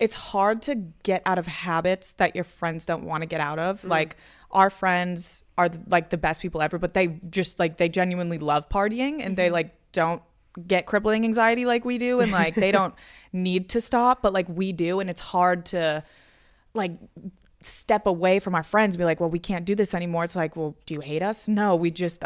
it's hard to get out of habits that your friends don't want to get out of. Like, our friends are like the best people ever, but they just like, they genuinely love partying, and they like don't get crippling anxiety like we do, and like they don't need to stop, but like we do. And it's hard to like step away from our friends and be like, well, we can't do this anymore. It's like, well, do you hate us? No, we just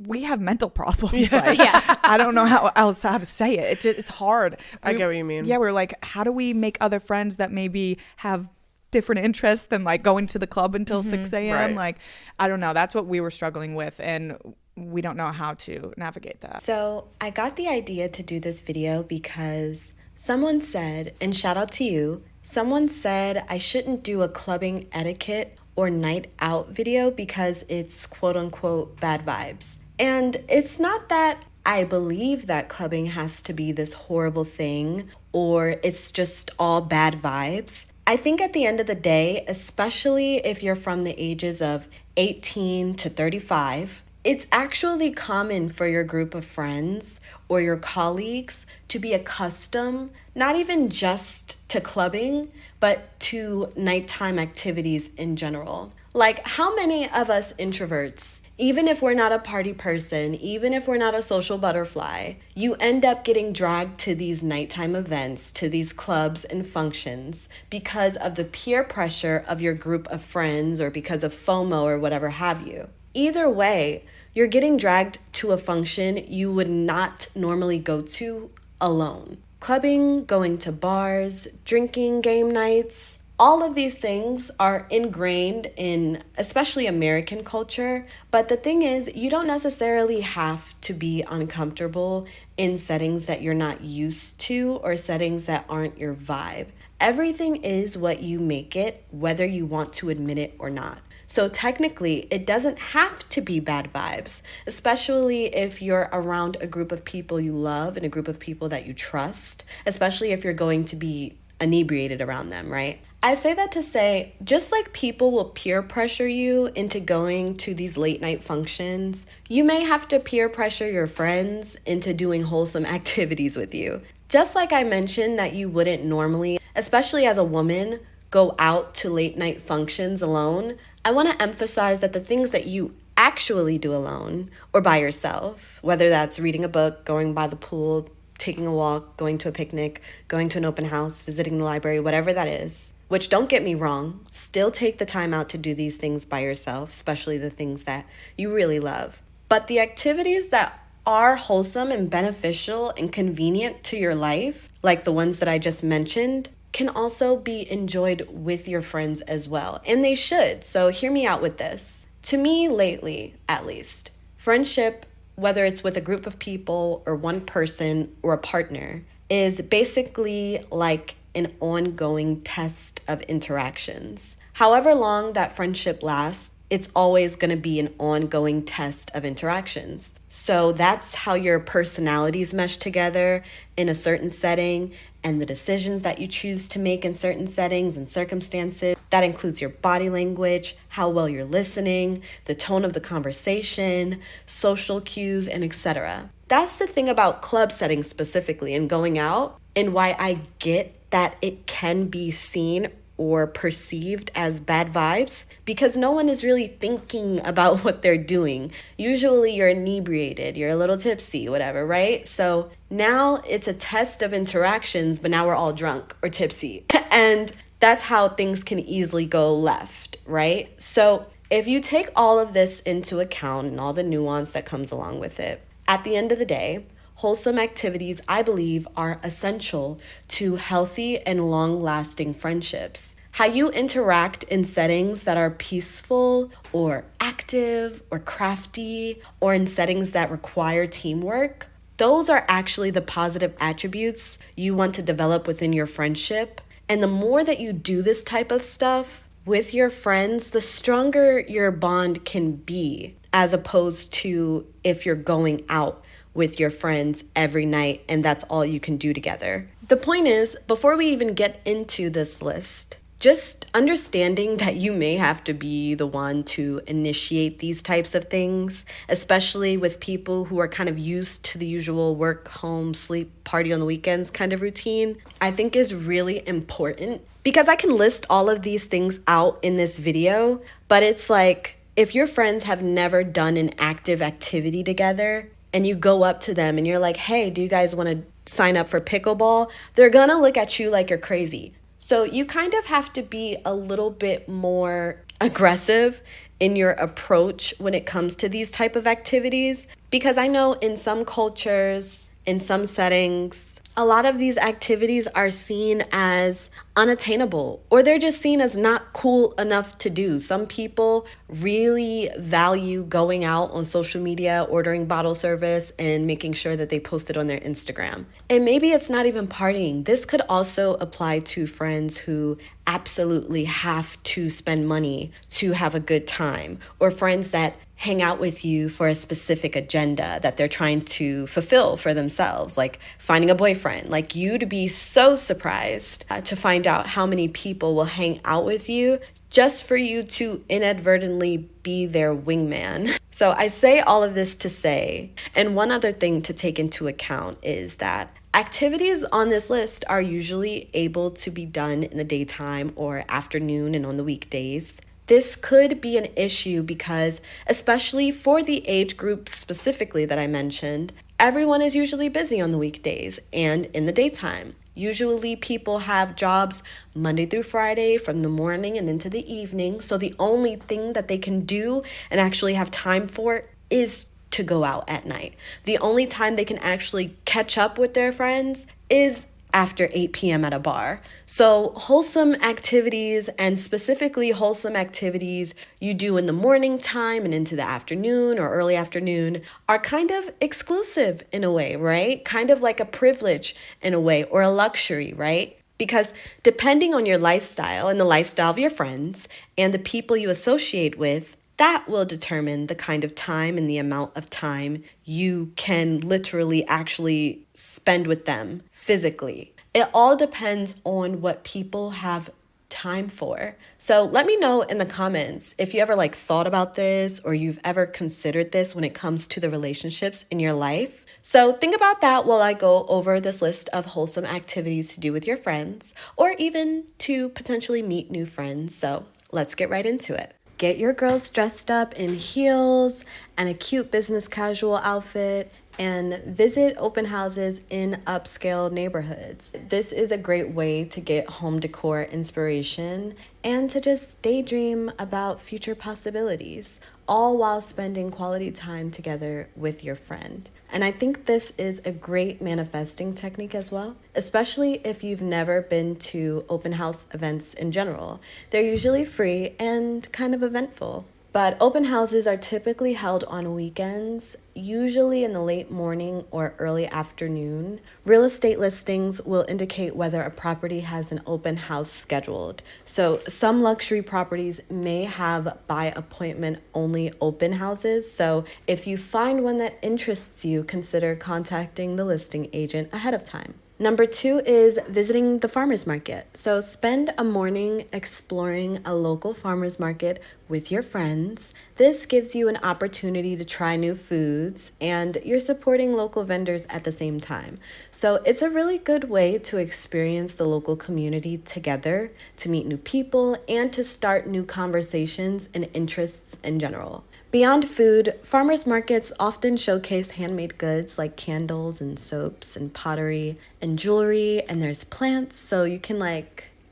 we have mental problems. Like, I don't know how to say it. It's hard. I get what you mean. Yeah, we're like, how do we make other friends that maybe have different interests than like going to the club until 6 a.m. Right. Like, I don't know. That's what we were struggling with, and we don't know how to navigate that. So I got the idea to do this video because someone said, and shout out to you, someone said I shouldn't do a clubbing etiquette or night out video because it's quote unquote bad vibes. And it's not that I believe that clubbing has to be this horrible thing or it's just all bad vibes. I think at the end of the day, especially if you're from the ages of 18 to 35, it's actually common for your group of friends or your colleagues to be accustomed, not even just to clubbing, but to nighttime activities in general. Like, how many of us introverts, even if we're not a party person, even if we're not a social butterfly, you end up getting dragged to these nighttime events, to these clubs and functions because of the peer pressure of your group of friends or because of FOMO or whatever have you. Either way, you're getting dragged to a function you would not normally go to alone. Clubbing, going to bars, drinking game nights, all of these things are ingrained in especially American culture. But the thing is, you don't necessarily have to be uncomfortable in settings that you're not used to or settings that aren't your vibe. Everything is what you make it, whether you want to admit it or not. So technically, it doesn't have to be bad vibes, especially if you're around a group of people you love and a group of people that you trust, especially if you're going to be inebriated around them, right? I say that to say, just like people will peer pressure you into going to these late night functions, you may have to peer pressure your friends into doing wholesome activities with you. Just like I mentioned that you wouldn't normally, especially as a woman, go out to late night functions alone, I want to emphasize that the things that you actually do alone or by yourself, whether that's reading a book, going by the pool, taking a walk, going to a picnic, going to an open house, visiting the library, whatever that is, which don't get me wrong, still take the time out to do these things by yourself, especially the things that you really love. But the activities that are wholesome and beneficial and convenient to your life, like the ones that I just mentioned, can also be enjoyed with your friends as well. And they should. So hear me out with this. To me, lately, at least, friendship, whether it's with a group of people or one person or a partner, is basically like an ongoing test of interactions. However long that friendship lasts, it's always going to be an ongoing test of interactions. So that's how your personalities mesh together in a certain setting and the decisions that you choose to make in certain settings and circumstances. That includes your body language, how well you're listening, the tone of the conversation, social cues, and etc. That's the thing about club settings specifically and going out, and why I get that it can be seen or perceived as bad vibes, because no one is really thinking about what they're doing. Usually you're inebriated, you're a little tipsy, whatever, right? So now it's a test of interactions, but now we're all drunk or tipsy. And that's how things can easily go left, right? So if you take all of this into account and all the nuance that comes along with it, at the end of the day, wholesome activities, I believe, are essential to healthy and long-lasting friendships. How you interact in settings that are peaceful or active or crafty, or in settings that require teamwork, those are actually the positive attributes you want to develop within your friendship. And the more that you do this type of stuff with your friends, the stronger your bond can be, as opposed to if you're going out with your friends every night and that's all you can do together. The point is, before we even get into this list, just understanding that you may have to be the one to initiate these types of things, especially with people who are kind of used to the usual work, home, sleep, party on the weekends kind of routine, I think is really important. Because I can list all of these things out in this video, but it's like, if your friends have never done an active activity together and you go up to them and you're like, hey, do you guys want to sign up for pickleball? They're gonna look at you like you're crazy. So you kind of have to be a little bit more aggressive in your approach when it comes to these type of activities, because I know in some cultures, in some settings, a lot of these activities are seen as unattainable, or they're just seen as not cool enough to do. Some people really value going out on social media, ordering bottle service, and making sure that they post it on their Instagram. And maybe it's not even partying. This could also apply to friends who absolutely have to spend money to have a good time, or friends that hang out with you for a specific agenda that they're trying to fulfill for themselves, like finding a boyfriend. Like, you'd be so surprised to find out how many people will hang out with you just for you to inadvertently be their wingman. So I say all of this to say, and one other thing to take into account is that activities on this list are usually able to be done in the daytime or afternoon and on the weekdays. This could be an issue because, especially for the age group specifically that I mentioned, everyone is usually busy on the weekdays and in the daytime. Usually people have jobs Monday through Friday from the morning and into the evening. So the only thing that they can do and actually have time for is to go out at night. The only time they can actually catch up with their friends is after 8 p.m. at a bar. So wholesome activities, and specifically wholesome activities you do in the morning time and into the afternoon or early afternoon, are kind of exclusive in a way, right? Kind of like a privilege in a way, or a luxury, right? Because depending on your lifestyle and the lifestyle of your friends and the people you associate with, that will determine the kind of time and the amount of time you can literally actually spend with them physically. It all depends on what people have time for. So let me know in the comments if you ever thought about this, or you've ever considered this when it comes to the relationships in your life. So think about that while I go over this list of wholesome activities to do with your friends, or even to potentially meet new friends. So let's get right into it. Get your girls dressed up in heels and a cute business casual outfit and visit open houses in upscale neighborhoods. This is a great way to get home decor inspiration and to just daydream about future possibilities, all while spending quality time together with your friend. And I think this is a great manifesting technique as well, especially if you've never been to open house events in general. They're usually free and kind of eventful. But open houses are typically held on weekends, usually in the late morning or early afternoon. Real estate listings will indicate whether a property has an open house scheduled. So some luxury properties may have by appointment only open houses. So if you find one that interests you, consider contacting the listing agent ahead of time. Number 2 is visiting the farmer's market. So spend a morning exploring a local farmer's market with your friends. This gives you an opportunity to try new foods, and you're supporting local vendors at the same time. So it's a really good way to experience the local community together, to meet new people, and to start new conversations and interests in general. Beyond food, farmers markets often showcase handmade goods like candles and soaps and pottery and jewelry, and there's plants, so you can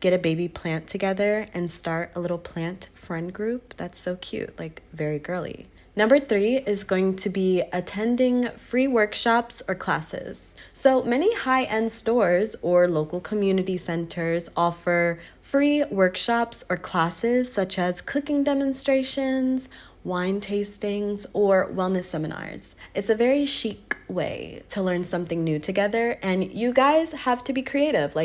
get a baby plant together and start a little plant friend group. That's so cute, very girly. Number 3 is going to be attending free workshops or classes. So many high-end stores or local community centers offer free workshops or classes such as cooking demonstrations, wine tastings, or wellness seminars. It's a very chic way to learn something new together, and you guys have to be creative.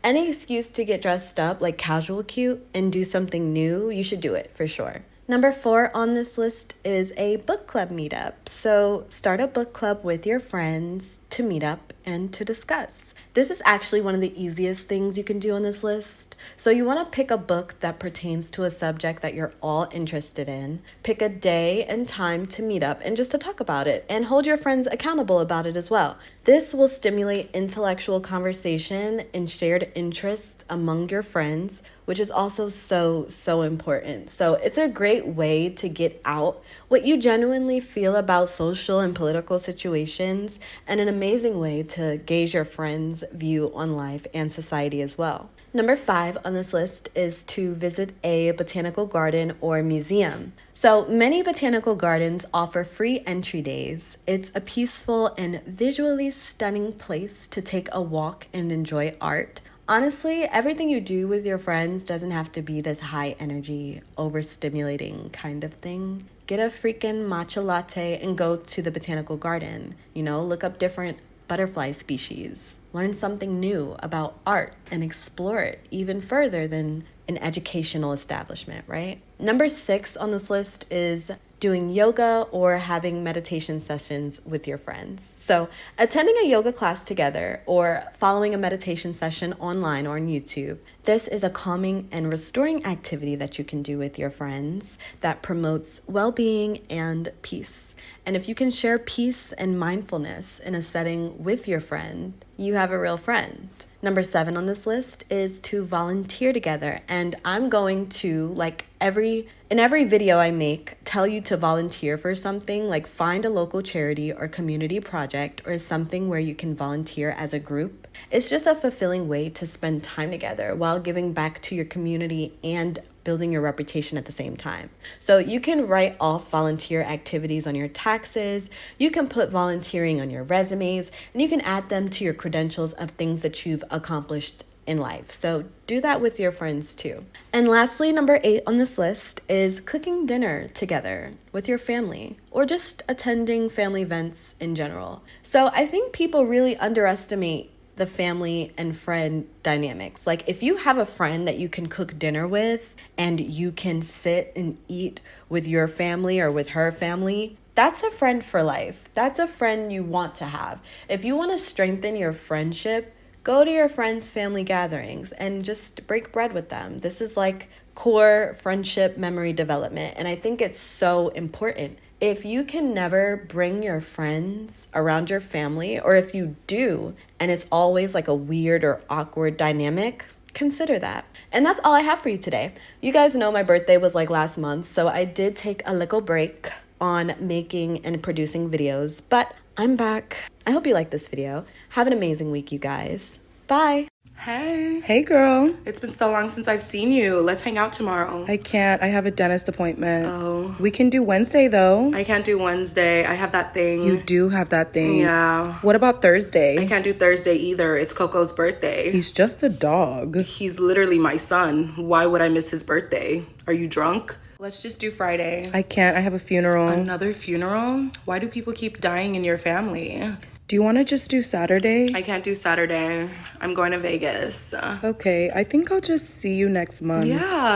Any excuse to get dressed up casual cute and do something new, you should do it for sure. Number 4 on this list is a book club meetup. So start a book club with your friends to meet up and to discuss. This is actually one of the easiest things you can do on this list. So you want to pick a book that pertains to a subject that you're all interested in, pick a day and time to meet up and just to talk about it, and hold your friends accountable about it as well. This will stimulate intellectual conversation and shared interests among your friends, which is also so important. So it's a great way to get out what you genuinely feel about social and political situations, and an amazing way to gauge your friends' view on life and society as well. Number 5 on this list is to visit a botanical garden or museum. So many botanical gardens offer free entry days. It's a peaceful and visually stunning place to take a walk and enjoy art. Honestly, everything you do with your friends doesn't have to be this high energy, overstimulating kind of thing. Get a freaking matcha latte and go to the botanical garden. Look up different butterfly species. Learn something new about art and explore it even further than an educational establishment, right? Number 6 on this list is doing yoga or having meditation sessions with your friends. So attending a yoga class together or following a meditation session online or on YouTube, this is a calming and restoring activity that you can do with your friends that promotes well-being and peace. And if you can share peace and mindfulness in a setting with your friend, you have a real friend. Number 7 on this list is to volunteer together. And I'm going to, in every video I make, tell you to volunteer for something, like find a local charity or community project or something where you can volunteer as a group. It's just a fulfilling way to spend time together while giving back to your community and building your reputation at the same time. So you can write off volunteer activities on your taxes, you can put volunteering on your resumes, and you can add them to your credentials of things that you've accomplished in life. So do that with your friends too. And lastly, number 8 on this list is cooking dinner together with your family or just attending family events in general. So I think people really underestimate the family and friend dynamics. Like if you have a friend that you can cook dinner with and you can sit and eat with your family or with her family, that's a friend for life. That's a friend you want to have. If you want to strengthen your friendship, go to your friends' family gatherings and just break bread with them. This is like core friendship memory development, and I think it's so important. If you can never bring your friends around your family, or if you do, and it's always like a weird or awkward dynamic, consider that. And that's all I have for you today. You guys know my birthday was like last month, so I did take a little break on making and producing videos, but I'm back. I hope you like this video. Have an amazing week, you guys. Bye. Hey. Hey, girl. It's been so long since I've seen you. Let's hang out tomorrow. I can't. I have a dentist appointment. Oh. We can do Wednesday, though. I can't do Wednesday. I have that thing. You do have that thing. Yeah. What about Thursday? I can't do Thursday either. It's Coco's birthday. He's just a dog. He's literally my son. Why would I miss his birthday? Are you drunk? Let's just do Friday. I can't. I have a funeral. Another funeral? Why do people keep dying in your family? Do you want to just do Saturday? I can't do Saturday. I'm going to Vegas. Okay, I think I'll just see you next month. Yeah.